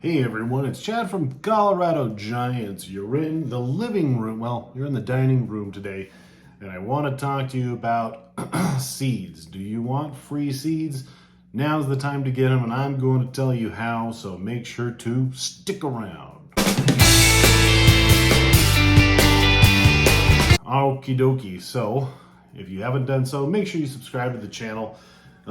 Hey everyone, it's Chad from Colorado Giants. You're in the living room. Well, you're in the dining room today, and I want to talk to you about seeds. Do you want free seeds? Now's the time to get them, and I'm going to tell you how, so make sure to stick around. Okie dokie. So, if you haven't done so, make sure you subscribe to the channel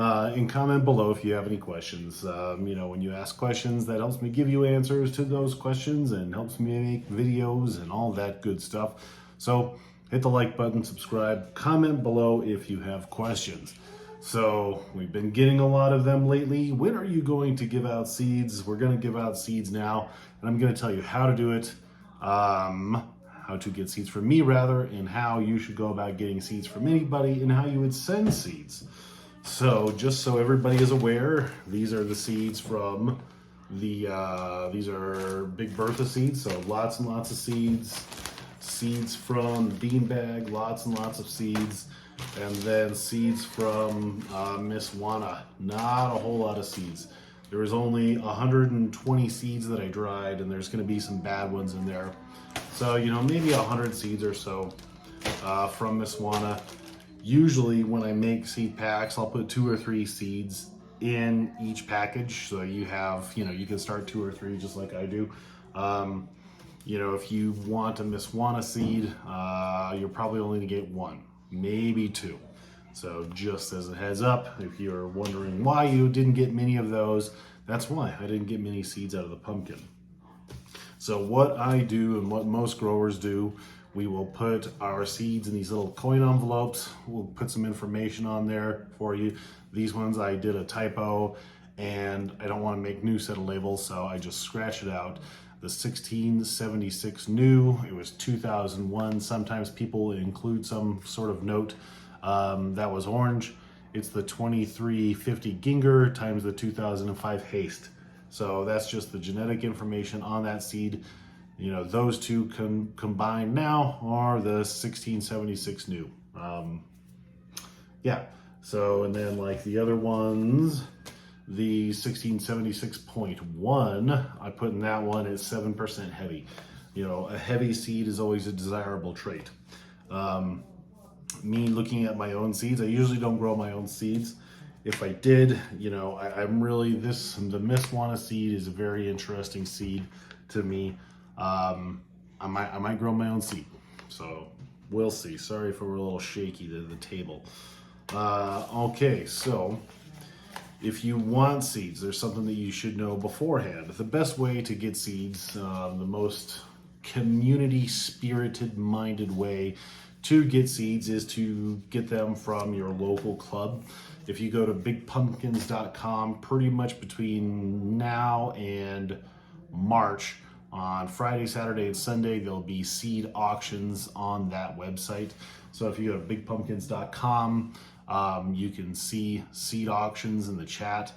and comment below if you have any questions. When you ask questions, that helps me give you answers to those questions and helps me make videos and all that good stuff. So, hit the like button, subscribe, comment below if you have questions. So, we've been getting a lot of them lately. When are you going to give out seeds? We're going to give out seeds now, and I'm going to tell you how to do it. How to get seeds from me rather, and how you should go about getting seeds from anybody, and how you would send seeds. So just so everybody is aware, these are the seeds from these are Big Bertha seeds, so lots and lots of seeds. Seeds from the beanbag, lots and lots of seeds. And then seeds from Miss Juana, not a whole lot of seeds. There was only 120 seeds that I dried, and there's going to be some bad ones in there. So, maybe 100 seeds or so from Miss Juana. Usually when I make seed packs, I'll put 2 or 3 seeds in each package. So you have, you can start 2 or 3 just like I do. If you want a Miss Juana seed, you're probably only going to get 1, maybe 2. So just as a heads up, if you're wondering why you didn't get many of those, that's why I didn't get many seeds out of the pumpkin. So what I do and what most growers do, we will put our seeds in these little coin envelopes. We'll put some information on there for you. These ones I did a typo and I don't want to make new set of labels, so I just scratched it out. The 1676 new, it was 2001. Sometimes people include some sort of note that was orange. It's the 2350 Ginger times the 2005 Haste. So that's just the genetic information on that seed. Those two combined now are the 1676 new. So, and then like the other ones, the 1676.1, I put in that one as 7% heavy. A heavy seed is always a desirable trait. Me looking at my own seeds, I usually don't grow my own seeds. If I did, I'm really, the Miss Juana seed is a very interesting seed to me. I might grow my own seed, so we'll see. Sorry if we're a little shaky to the table. Okay, so if you want seeds, there's something that you should know beforehand. The best way to get seeds, the most community-spirited minded way to get seeds is to get them from your local club. If you go to bigpumpkins.com, pretty much between now and March, on Friday, Saturday, and Sunday, there'll be seed auctions on that website. So if you go to bigpumpkins.com, you can see seed auctions in the chat,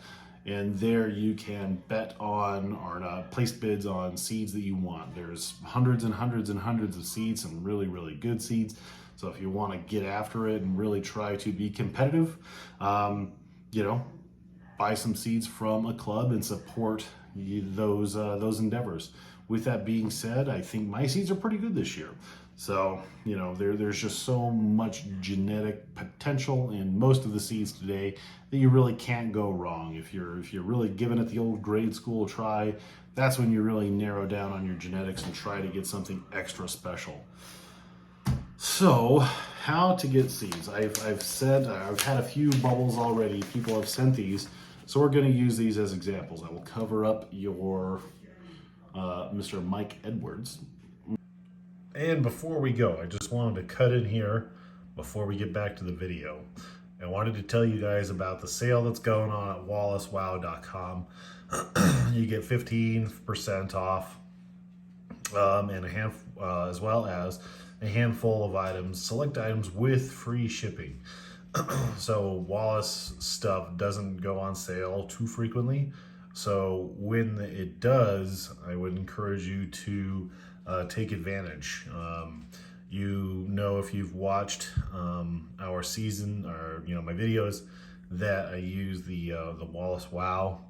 and there you can bet on or place bids on seeds that you want. There's hundreds and hundreds and hundreds of seeds, some really, really good seeds. So if you want to get after it and really try to be competitive, buy some seeds from a club and support those endeavors. With that being said, I think my seeds are pretty good this year. So, there's just so much genetic potential in most of the seeds today that you really can't go wrong. If you're really giving it the old grade school try, that's when you really narrow down on your genetics and try to get something extra special. So, how to get seeds? I've had a few bubbles already. People have sent these, so we're going to use these as examples. I will cover up your Mr. Mike Edwards. And before we go, I just wanted to cut in here before we get back to the video. I wanted to tell you guys about the sale that's going on at wallacewow.com. You get 15% off, and as well as a handful of items, select items with free shipping. So Wallace stuff doesn't go on sale too frequently. So when it does, I would encourage you to take advantage. If you've watched our season or my videos, that I use the Wallace Wow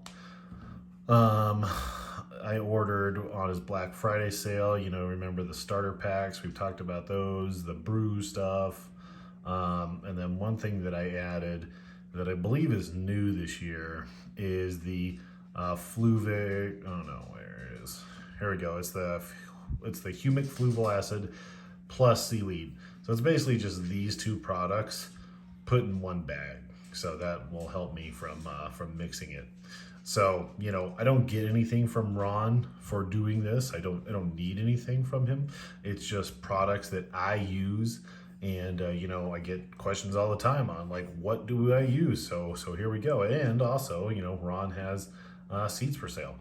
I ordered on his Black Friday sale. You know, remember the starter packs? We've talked about those, the brew stuff. And then one thing that I added that I believe is new this year is the Fluvic. Oh no, where it is? Here we go. It's the humic fluval acid plus seaweed. So it's basically just these two products put in one bag. So that will help me from mixing it. So, you know, I don't get anything from Ron for doing this. I don't need anything from him. It's just products that I use, and you know, I get questions all the time on like, what do I use? So here we go. And also, you know, Ron has seeds for sale.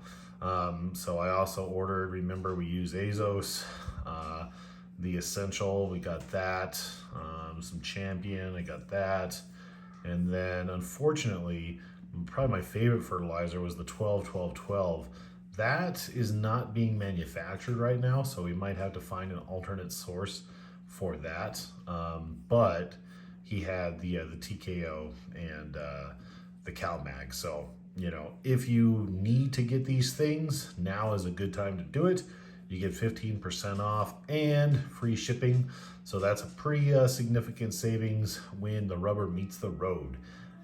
So I also ordered. Remember, we use Azos, the Essential. We got that. Some Champion. I got that. And then, unfortunately, probably my favorite fertilizer was the 12-12-12. That is not being manufactured right now, so we might have to find an alternate source for that. But he had the TKO and the CalMag. So, you know, if you need to get these things, now is a good time to do it. You get 15% off and free shipping. So that's a pretty significant savings when the rubber meets the road.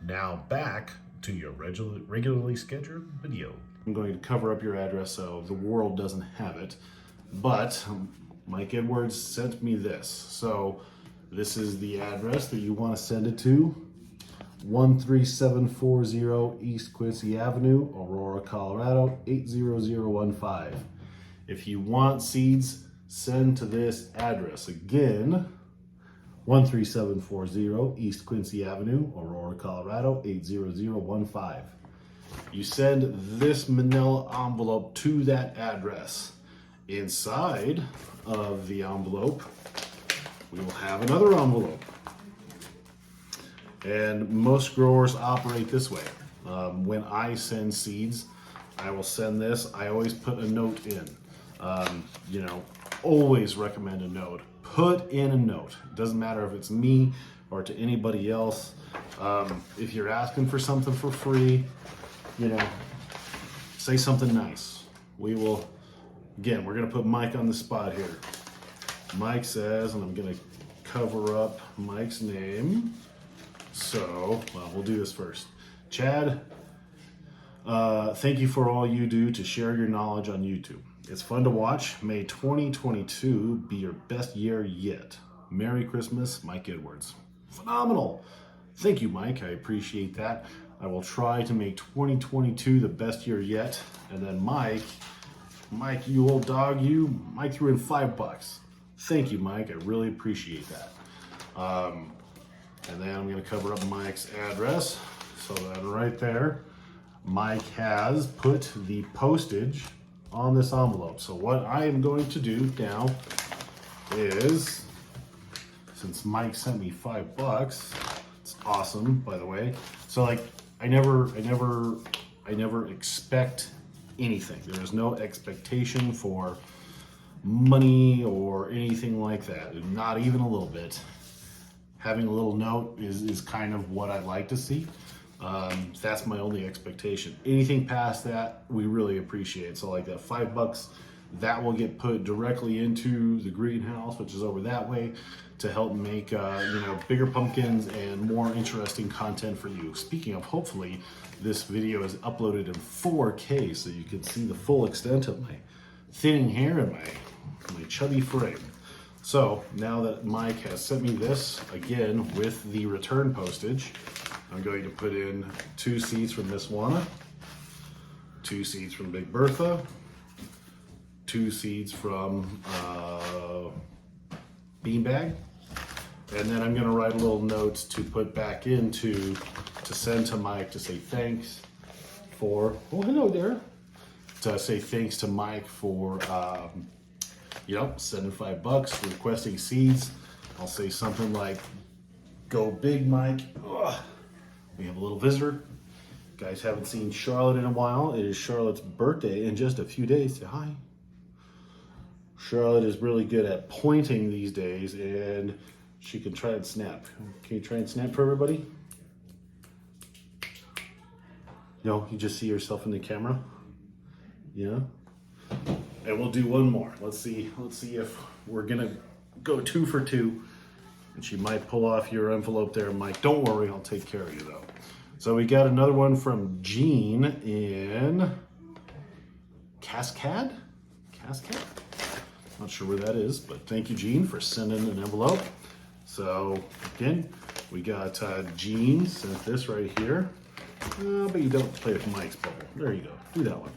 Now back to your regularly scheduled video. I'm going to cover up your address so the world doesn't have it, but Mike Edwards sent me this. So this is the address that you want to send it to: 13740 East Quincy Avenue, Aurora, Colorado 80015. If you want seeds, send to this address. Again, 13740 East Quincy Avenue, Aurora, Colorado 80015. You send this manila envelope to that address. Inside of the envelope, we will have another envelope. And most growers operate this way. When I send seeds, I will send this. I always put a note in. You know, always recommend a note. Put in a note. It doesn't matter if it's me or to anybody else. If you're asking for something for free, you know, say something nice. We will, again, we're going to put Mike on the spot here. Mike says, and I'm going to cover up Mike's name. So, well, we'll do this first. Chad, thank you for all you do to share your knowledge on YouTube. It's fun to watch. May 2022 be your best year yet. Merry Christmas, Mike Edwards. Phenomenal. Thank you, Mike. I appreciate that. I will try to make 2022 the best year yet. And then Mike, you old dog, Mike threw in $5. Thank you, Mike. I really appreciate that. And then I'm going to cover up Mike's address. So that right there, Mike has put the postage on this envelope. So what I am going to do now is, since Mike sent me $5, it's awesome, by the way. So like, I never expect anything. There is no expectation for money or anything like that. Not even a little bit. Having a little note is kind of what I like to see. That's my only expectation. Anything past that, we really appreciate. So like that $5, that will get put directly into the greenhouse, which is over that way, to help make you know, bigger pumpkins and more interesting content for you. Speaking of, hopefully this video is uploaded in 4K so you can see the full extent of my thinning hair and my chubby frame. So now that Mike has sent me this, again, with the return postage, I'm going to put in 2 seeds from Miss Juana, 2 seeds from Big Bertha, 2 seeds from Beanbag, and then I'm going to write a little note to put back into, to send to Mike to say thanks for, oh, hello there, to say thanks to Mike for, you know, sending $5, requesting seeds. I'll say something like, go big, Mike. Ugh. We have a little visitor. You guys haven't seen Charlotte in a while. It is Charlotte's birthday in just a few days. Say hi. Charlotte is really good at pointing these days, and she can try and snap. Can you try and snap for everybody? No, you just see yourself in the camera? Yeah? And we'll do one more. Let's see if we're gonna go 2 for 2. And she might pull off your envelope there, Mike. Don't worry, I'll take care of you though. So we got another one from Jean in Cascade? Not sure where that is, but thank you, Jean, for sending an envelope. So again, we got Jean sent this right here. But you don't play with Mike's bubble. There you go, do that one.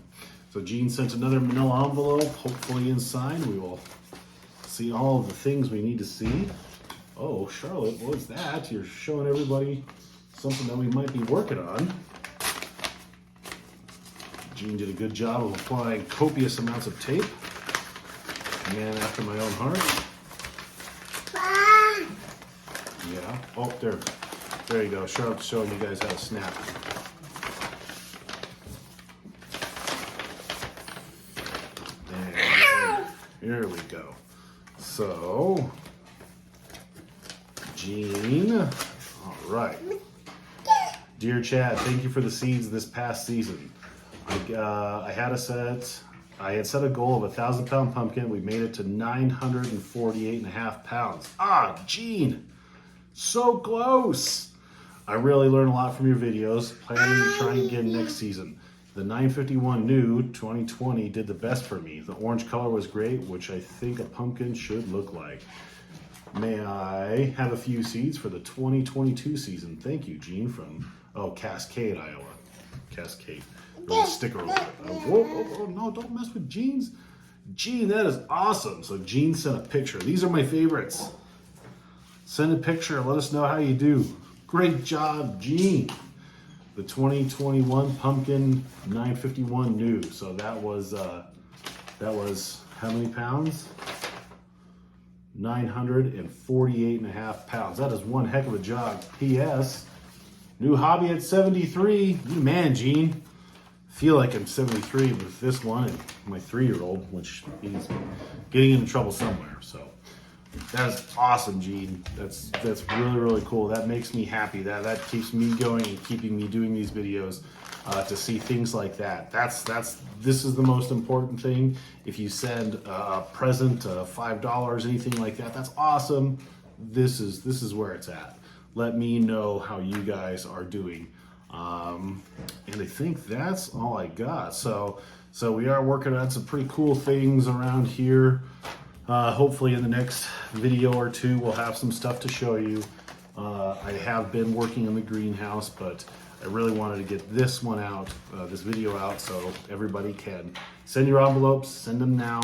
So Jean sent another manila envelope. Hopefully inside we will see all of the things we need to see. Oh, Charlotte, what's that? You're showing everybody something that we might be working on. Jean did a good job of applying copious amounts of tape. Man after my own heart. Yeah. Oh, there you go. Charlotte's showing you guys how to snap. Here we go. So, Jean, all right. Dear Chad, thank you for the seeds this past season. I had set a goal of 1,000-pound pumpkin. We made it to 948.5 pounds. Ah, Jean, so close. I really learned a lot from your videos. Planning to try again next season. The 951 new 2020 did the best for me. The orange color was great, which I think a pumpkin should look like. May I have a few seeds for the 2022 season? Thank you, Jean from, Cascade, Iowa. Cascade. There's a sticker over it. Oh, no, don't mess with Jean's. Jean, that is awesome. So Jean sent a picture. These are my favorites. Send a picture. Let us know how you do. Great job, Jean. The 2021 pumpkin 951 new. So that was how many pounds? 948.5 pounds. That is one heck of a job. P.S. New hobby at 73. You man, Jean. Feel like I'm 73 with this one and my 3-year-old, which is getting into trouble somewhere. So that is awesome, Jean. That's really, really cool. That makes me happy. That keeps me going and keeping me doing these videos to see things like that. This is the most important thing. If you send a present, $5, anything like that, that's awesome. This is where it's at. Let me know how you guys are doing. And I think that's all I got. So we are working on some pretty cool things around here. Hopefully in the next video or two, we'll have some stuff to show you. I have been working in the greenhouse, but I really wanted to get this one out, this video out, so everybody can send your envelopes, send them now.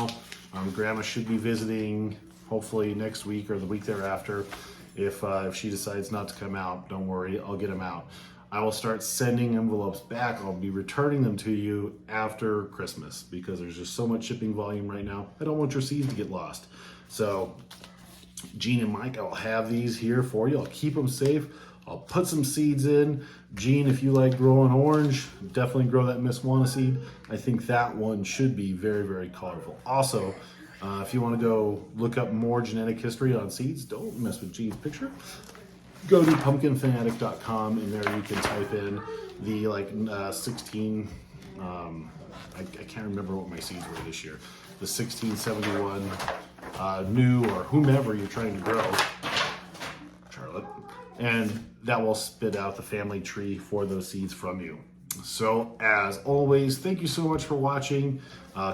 Grandma should be visiting hopefully next week or the week thereafter. If she decides not to come out, don't worry, I'll get them out. I will start sending envelopes back. I'll be returning them to you after Christmas because there's just so much shipping volume right now. I don't want your seeds to get lost. So Jean and Mike, I'll have these here for you. I'll keep them safe. I'll put some seeds in. Jean, if you like growing orange, definitely grow that Miss Wanna seed. I think that one should be very, very colorful. Also, if you want to go look up more genetic history on seeds, don't mess with Jean's picture. Go to pumpkinfanatic.com and there you can type in the 16, I can't remember what my seeds were this year, the 1671 new or whomever you're trying to grow, Charlotte, and that will spit out the family tree for those seeds from you. So as always, thank you so much for watching.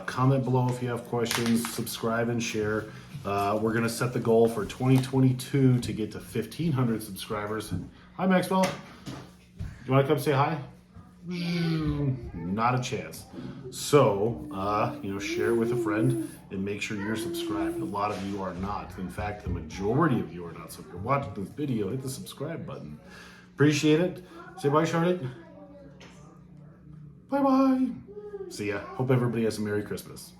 Comment below if you have questions, subscribe and share. We're gonna set the goal for 2022 to get to 1,500 subscribers. Hi Maxwell, you wanna come say hi? Not a chance. So, share it with a friend and make sure you're subscribed. A lot of you are not. In fact, the majority of you are not. So if you're watching this video, hit the subscribe button. Appreciate it. Say bye, Charlotte. Bye-bye. See ya. Hope everybody has a Merry Christmas.